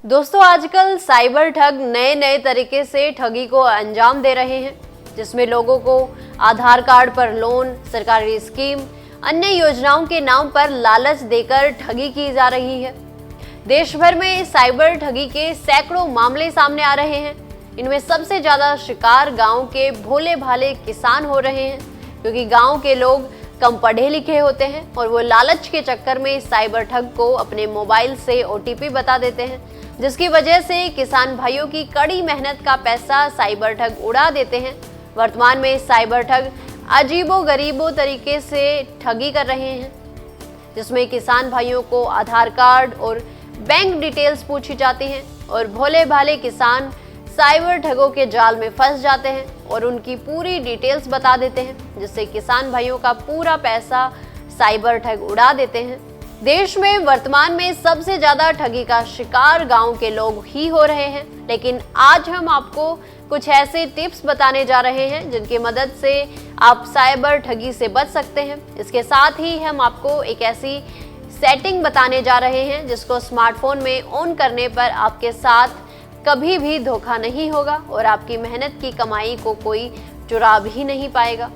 दोस्तों, आजकल साइबर ठग नए नए तरीके से ठगी को अंजाम दे रहे हैं, जिसमें लोगों को आधार कार्ड पर लोन, सरकारी स्कीम, अन्य योजनाओं के नाम पर लालच देकर ठगी की जा रही है। देश भर में साइबर ठगी के सैकड़ों मामले सामने आ रहे हैं। इनमें सबसे ज्यादा शिकार गांव के भोले भाले किसान हो रहे हैं, क्योंकि गांव के लोग कम पढ़े लिखे होते हैं और वो लालच के चक्कर में साइबर ठग को अपने मोबाइल से OTP बता देते हैं, जिसकी वजह से किसान भाइयों की कड़ी मेहनत का पैसा साइबर ठग उड़ा देते हैं। वर्तमान में साइबर ठग अजीबोगरीबो तरीके से ठगी कर रहे हैं, जिसमें किसान भाइयों को आधार कार्ड और बैंक डिटेल्स पूछी जाती हैं और भोले भाले किसान साइबर ठगों के जाल में फंस जाते हैं और उनकी पूरी डिटेल्स बता देते हैं, जिससे किसान भाइयों का पूरा पैसा साइबर ठग उड़ा देते हैं। देश में वर्तमान में सबसे ज्यादा ठगी का शिकार गांव के लोग ही हो रहे हैं, लेकिन आज हम आपको कुछ ऐसे टिप्स बताने जा रहे हैं जिनकी मदद से आप साइबर ठगी से बच सकते हैं। इसके साथ ही हम आपको एक ऐसी सेटिंग बताने जा रहे हैं जिसको स्मार्टफोन में ऑन करने पर आपके साथ कभी भी धोखा नहीं होगा और आपकी मेहनत की कमाई को कोई चुरा भी नहीं पाएगा।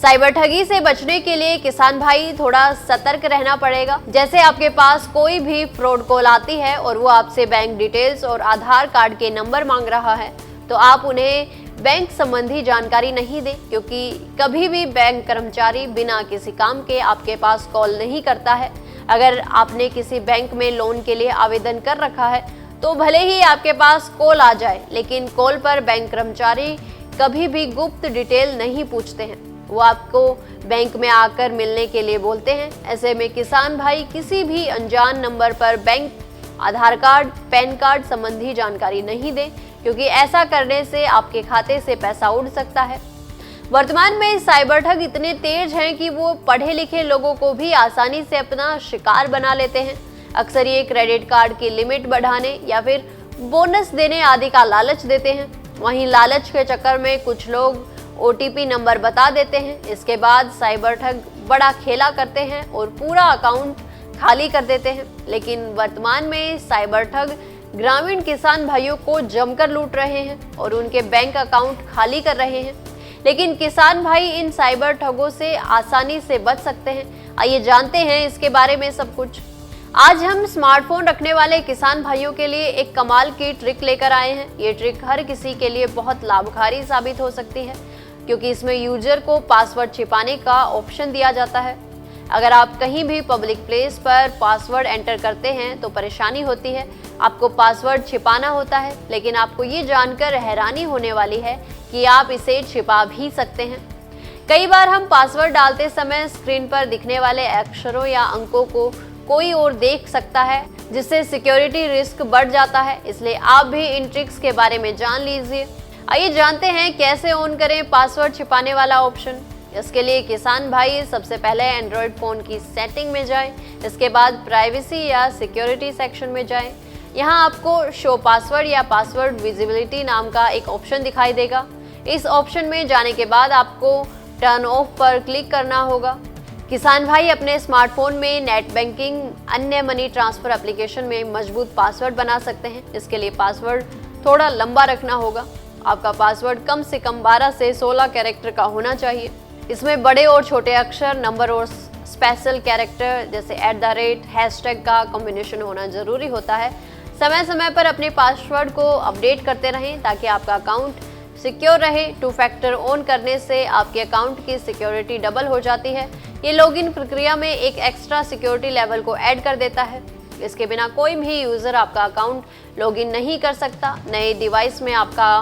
साइबर ठगी से बचने के लिए किसान भाई थोड़ा सतर्क रहना पड़ेगा। जैसे आपके पास कोई भी फ्रॉड कॉल आती है और वो आपसे बैंक डिटेल्स और आधार कार्ड के नंबर मांग रहा है, तो आप उन्हें बैंक संबंधी जानकारी नहीं दें, क्योंकि कभी भी बैंक कर्मचारी बिना किसी काम के आपके पास कॉल नहीं करता है। अगर आपने किसी बैंक में लोन के लिए आवेदन कर रखा है, तो भले ही आपके पास कॉल आ जाए, लेकिन कॉल पर बैंक कर्मचारी कभी भी गुप्त डिटेल नहीं पूछते हैं। वो आपको बैंक में आकर मिलने के लिए बोलते हैं। ऐसे में किसान भाई किसी भी अनजान नंबर पर बैंक, आधार कार्ड, पैन कार्ड संबंधी जानकारी नहीं दें, क्योंकि ऐसा करने से आपके खाते से पैसा उड़ सकता है। वर्तमान में साइबर ठग इतने तेज हैं कि वो पढ़े लिखे लोगों को भी आसानी से अपना शिकार बना लेते हैं। अक्सर ये क्रेडिट कार्ड की लिमिट बढ़ाने या फिर बोनस देने आदि का लालच देते हैं। वहीं लालच के चक्कर में कुछ लोग OTP नंबर बता देते हैं। इसके बाद साइबर ठग बड़ा खेला करते हैं और पूरा अकाउंट खाली कर देते हैं। लेकिन वर्तमान में साइबर ठग ग्रामीण किसान भाइयों को जमकर लूट रहे हैं और उनके बैंक अकाउंट खाली कर रहे हैं। लेकिन किसान भाई इन साइबर ठगों से आसानी से बच सकते हैं। आइए जानते हैं इसके बारे में सब कुछ। आज हम स्मार्टफोन रखने वाले किसान भाइयों के लिए एक कमाल की ट्रिक लेकर आए हैं। ये ट्रिक हर किसी के लिए बहुत लाभकारी साबित हो सकती है, क्योंकि इसमें यूजर को पासवर्ड छिपाने का ऑप्शन दिया जाता है। अगर आप कहीं भी पब्लिक प्लेस पर पासवर्ड एंटर करते हैं तो परेशानी होती है, आपको पासवर्ड छिपाना होता है। लेकिन आपको ये जानकर हैरानी होने वाली है कि आप इसे छिपा भी सकते हैं। कई बार हम पासवर्ड डालते समय स्क्रीन पर दिखने वाले अक्षरों या अंकों को कोई और देख सकता है, जिससे सिक्योरिटी रिस्क बढ़ जाता है। इसलिए आप भी इन ट्रिक्स के बारे में जान लीजिए। आइए जानते हैं कैसे ऑन करें पासवर्ड छिपाने वाला ऑप्शन। इसके लिए किसान भाई सबसे पहले एंड्रॉयड फ़ोन की सेटिंग में जाएं। इसके बाद प्राइवेसी या सिक्योरिटी सेक्शन में जाएं। यहाँ आपको शो पासवर्ड या पासवर्ड विजिबिलिटी नाम का एक ऑप्शन दिखाई देगा। इस ऑप्शन में जाने के बाद आपको टर्न ऑफ पर क्लिक करना होगा। किसान भाई अपने स्मार्टफोन में नेट बैंकिंग, अन्य मनी ट्रांसफर एप्लीकेशन में मजबूत पासवर्ड बना सकते हैं। इसके लिए पासवर्ड थोड़ा लंबा रखना होगा। आपका पासवर्ड कम से कम 12 से 16 कैरेक्टर का होना चाहिए। इसमें बड़े और छोटे अक्षर, नंबर और स्पेशल कैरेक्टर जैसे @ हैशटैग का कॉम्बिनेशन होना जरूरी होता है। समय समय पर अपने पासवर्ड को अपडेट करते रहें ताकि आपका अकाउंट सिक्योर रहे। 2 फैक्टर ऑन करने से आपके अकाउंट की सिक्योरिटी डबल हो जाती है। ये लॉगिन प्रक्रिया में एक एक्स्ट्रा सिक्योरिटी लेवल को ऐड कर देता है। इसके बिना कोई भी यूजर आपका अकाउंट लॉगिन नहीं कर सकता। नए डिवाइस में आपका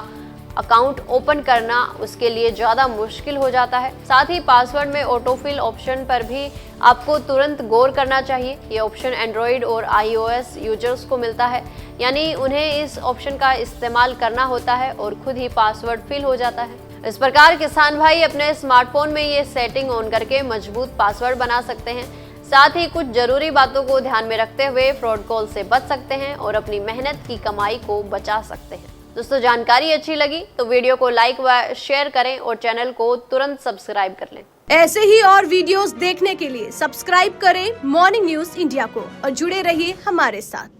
अकाउंट ओपन करना उसके लिए ज़्यादा मुश्किल हो जाता है। साथ ही पासवर्ड में ऑटोफिल ऑप्शन पर भी आपको तुरंत गौर करना चाहिए। ये ऑप्शन एंड्रॉयड और iOS यूजर्स को मिलता है, यानी उन्हें इस ऑप्शन का इस्तेमाल करना होता है और खुद ही पासवर्ड फिल हो जाता है। इस प्रकार किसान भाई अपने स्मार्टफोन में ये सेटिंग ऑन करके मजबूत पासवर्ड बना सकते हैं। साथ ही कुछ जरूरी बातों को ध्यान में रखते हुए फ्रॉड कॉल से बच सकते हैं और अपनी मेहनत की कमाई को बचा सकते हैं। दोस्तों, जानकारी अच्छी लगी तो वीडियो को लाइक व शेयर करें और चैनल को तुरंत सब्सक्राइब कर लें। ऐसे ही और वीडियोस देखने के लिए सब्सक्राइब करें मॉर्निंग न्यूज इंडिया को और जुड़े रहिए हमारे साथ।